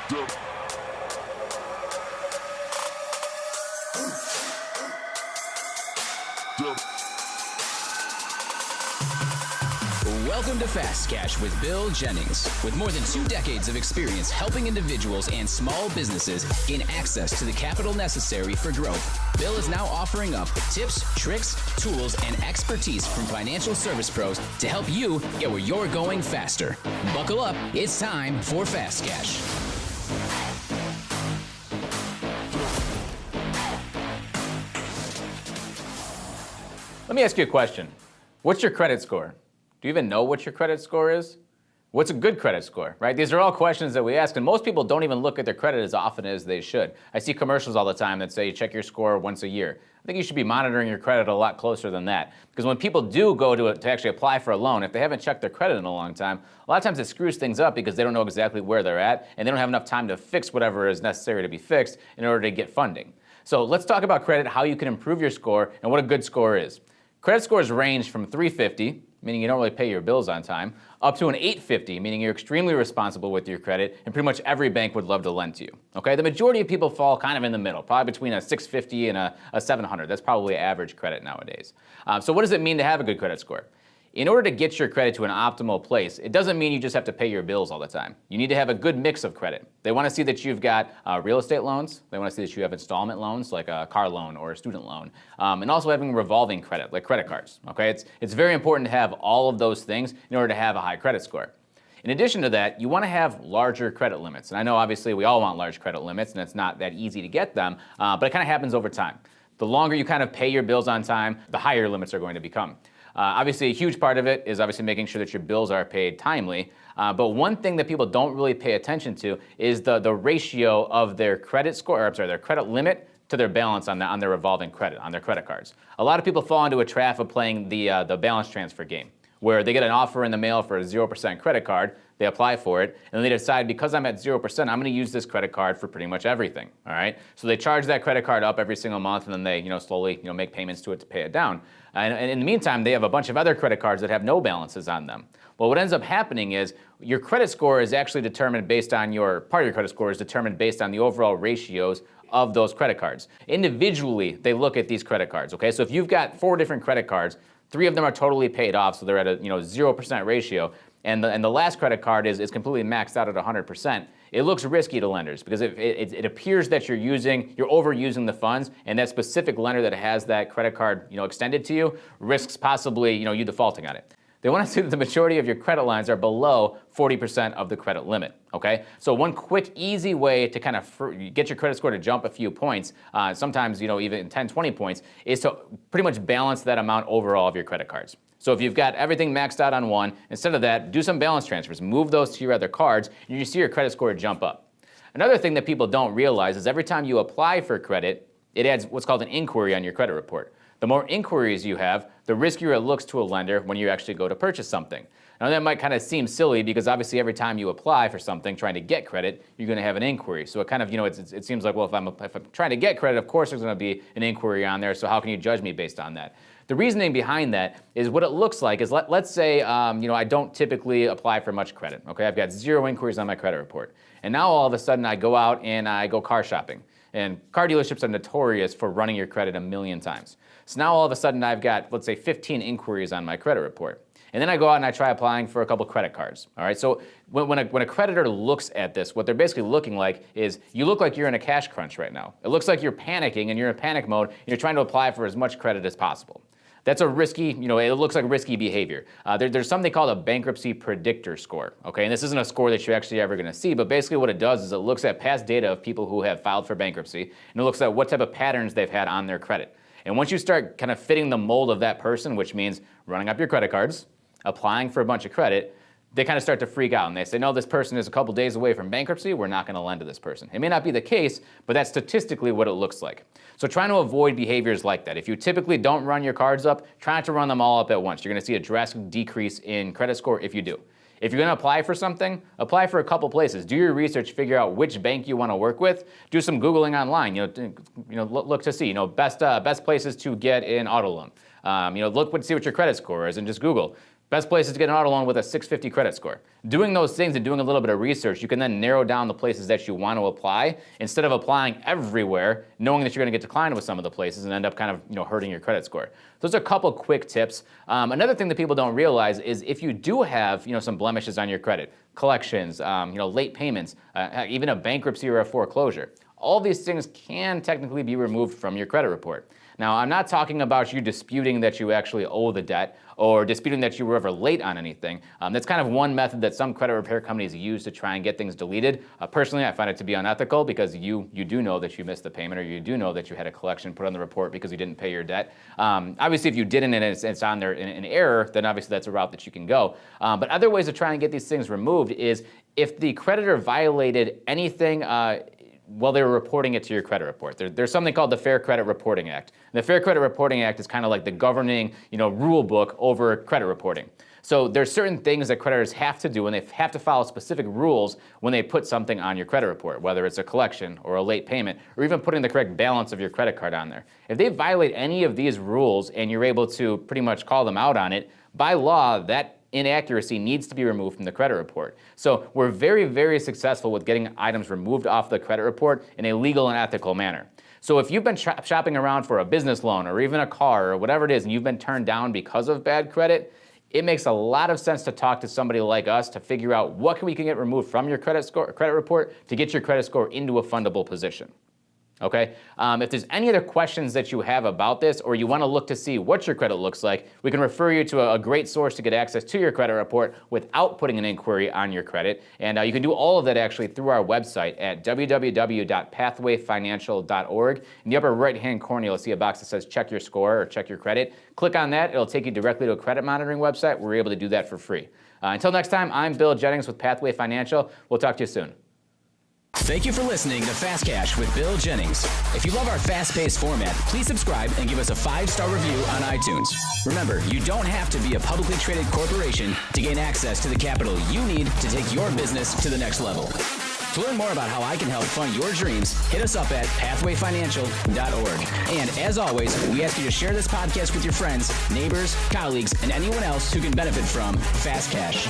Welcome to Fast Cash with Bill Jennings. With more than 2 decades of experience helping individuals and small businesses gain access to the capital necessary for growth, Bill is now offering up tips, tricks, tools, and expertise from financial service pros to help you get where you're going faster. Buckle up, it's time for Fast Cash. Let me ask you a question. What's your credit score? Do you even know what your credit score is? What's a good credit score, right? These are all questions that we ask, and most people don't even look at their credit as often as they should. I see commercials all the time that say check your score once a year. I think you should be monitoring your credit a lot closer than that, because when people do go to actually apply for a loan, if they haven't checked their credit in a long time, a lot of times it screws things up because they don't know exactly where they're at, and they don't have enough time to fix whatever is necessary to be fixed in order to get funding. So let's talk about credit, how you can improve your score, and what a good score is. Credit scores range from 350, meaning you don't really pay your bills on time, up to an 850, meaning you're extremely responsible with your credit, and pretty much every bank would love to lend to you. Okay, the majority of people fall kind of in the middle, probably between a 650 and a 700. That's probably average credit nowadays. So what does it mean to have a good credit score? In order to get your credit to an optimal place, it doesn't mean you just have to pay your bills all the time. You need to have a good mix of credit. They want to see that you've got real estate loans. They want to see that you have installment loans, like a car loan or a student loan, and also having revolving credit, like credit cards. Okay, it's very important to have all of those things in order to have a high credit score. In addition to that, you want to have larger credit limits. And I know obviously we all want large credit limits, and it's not that easy to get them, but it kind of happens over time. The longer you kind of pay your bills on time, the higher limits are going to become. Obviously, a huge part of it is obviously making sure that your bills are paid timely. But one thing that people don't really pay attention to is the ratio of their credit score, or I'm sorry, their credit limit to their balance on their revolving credit, on their credit cards. A lot of people fall into a trap of playing the balance transfer game, where they get an offer in the mail for a 0% credit card, they apply for it, and they decide, because I'm at 0%, I'm going to use this credit card for pretty much everything, all right? So they charge that credit card up every single month, and then they slowly make payments to it to pay it down. And in the meantime, they have a bunch of other credit cards that have no balances on them. Well, what ends up happening is your credit score is actually determined based on part of your credit score is determined based on the overall ratios of those credit cards. Individually, they look at these credit cards, okay? So if you've got 4 different credit cards, 3 of them are totally paid off, so they're at a 0% ratio, and the last credit card is completely maxed out at 100%, it looks risky to lenders because it appears that you're overusing the funds, and that specific lender that has that credit card extended to you risks possibly you defaulting on it. They want to see that the majority of your credit lines are below 40% of the credit limit, okay? So one quick, easy way to kind of get your credit score to jump a few points, sometimes even 10, 20 points, is to pretty much balance that amount overall of your credit cards. So if you've got everything maxed out on one, instead of that, do some balance transfers. Move those to your other cards, and you see your credit score jump up. Another thing that people don't realize is every time you apply for credit, it adds what's called an inquiry on your credit report. The more inquiries you have, the riskier it looks to a lender when you actually go to purchase something. Now that might kind of seem silly because obviously every time you apply for something trying to get credit, you're going to have an inquiry. So it kind of, it seems like, well, if I'm trying to get credit, of course there's going to be an inquiry on there, so how can you judge me based on that? The reasoning behind that is what it looks like is, let's say, I don't typically apply for much credit, okay? I've got 0 inquiries on my credit report. And now all of a sudden I go out and I go car shopping. And car dealerships are notorious for running your credit a million times. So now all of a sudden I've got, let's say, 15 inquiries on my credit report. And then I go out and I try applying for a couple credit cards, all right? So when a creditor looks at this, what they're basically looking like is you look like you're in a cash crunch right now. It looks like you're panicking and you're in panic mode and you're trying to apply for as much credit as possible. That's a risky, it looks like risky behavior. There's something called a bankruptcy predictor score, okay? And this isn't a score that you're actually ever gonna see, but basically what it does is it looks at past data of people who have filed for bankruptcy, and it looks at what type of patterns they've had on their credit. And once you start kind of fitting the mold of that person, which means running up your credit cards, applying for a bunch of credit, they kind of start to freak out and they say, no, this person is a couple days away from bankruptcy, we're not going to lend to this person. It may not be the case, but that's statistically what it looks like. So trying to avoid behaviors like that. If you typically don't run your cards up, try not to run them all up at once. You're going to see a drastic decrease in credit score if you do. If you're going to apply for something, apply for a couple places. Do your research, figure out which bank you want to work with. Do some Googling online. Look to see best places to get an auto loan. See what your credit score is and just Google best places to get an auto loan with a 650 credit score. Doing those things and doing a little bit of research, you can then narrow down the places that you want to apply instead of applying everywhere, knowing that you're going to get declined with some of the places and end up kind of hurting your credit score. Those are a couple quick tips. Another thing that people don't realize is if you do have some blemishes on your credit, collections, late payments, even a bankruptcy or a foreclosure, all these things can technically be removed from your credit report. Now, I'm not talking about you disputing that you actually owe the debt or disputing that you were ever late on anything. That's kind of one method that some credit repair companies use to try and get things deleted. Personally, I find it to be unethical because you do know that you missed the payment or you do know that you had a collection put on the report because you didn't pay your debt. Obviously, if you didn't and it's on there in error, then obviously that's a route that you can go. But other ways to try and get these things removed is if the creditor violated anything while they were reporting it to your credit report. There's something called the Fair Credit Reporting Act. And the Fair Credit Reporting Act is kind of like the governing, rule book over credit reporting. So there's certain things that creditors have to do, and they have to follow specific rules when they put something on your credit report, whether it's a collection or a late payment, or even putting the correct balance of your credit card on there. If they violate any of these rules and you're able to pretty much call them out on it, by law, that inaccuracy needs to be removed from the credit report. So we're very, very successful with getting items removed off the credit report in a legal and ethical manner. So if you've been shopping around for a business loan or even a car or whatever it is and you've been turned down because of bad credit, it makes a lot of sense to talk to somebody like us to figure out what we can get removed from your credit report to get your credit score into a fundable position. Okay? If there's any other questions that you have about this or you want to look to see what your credit looks like, we can refer you to a great source to get access to your credit report without putting an inquiry on your credit. And you can do all of that actually through our website at www.pathwayfinancial.org. In the upper right-hand corner, you'll see a box that says check your score or check your credit. Click on that. It'll take you directly to a credit monitoring website. We're able to do that for free. Until next time, I'm Bill Jennings with Pathway Financial. We'll talk to you soon. Thank you for listening to Fast Cash with Bill Jennings. If you love our fast-paced format, please subscribe and give us a 5-star review on iTunes. Remember, you don't have to be a publicly traded corporation to gain access to the capital you need to take your business to the next level. To learn more about how I can help fund your dreams, hit us up at pathwayfinancial.org. And as always, we ask you to share this podcast with your friends, neighbors, colleagues, and anyone else who can benefit from Fast Cash.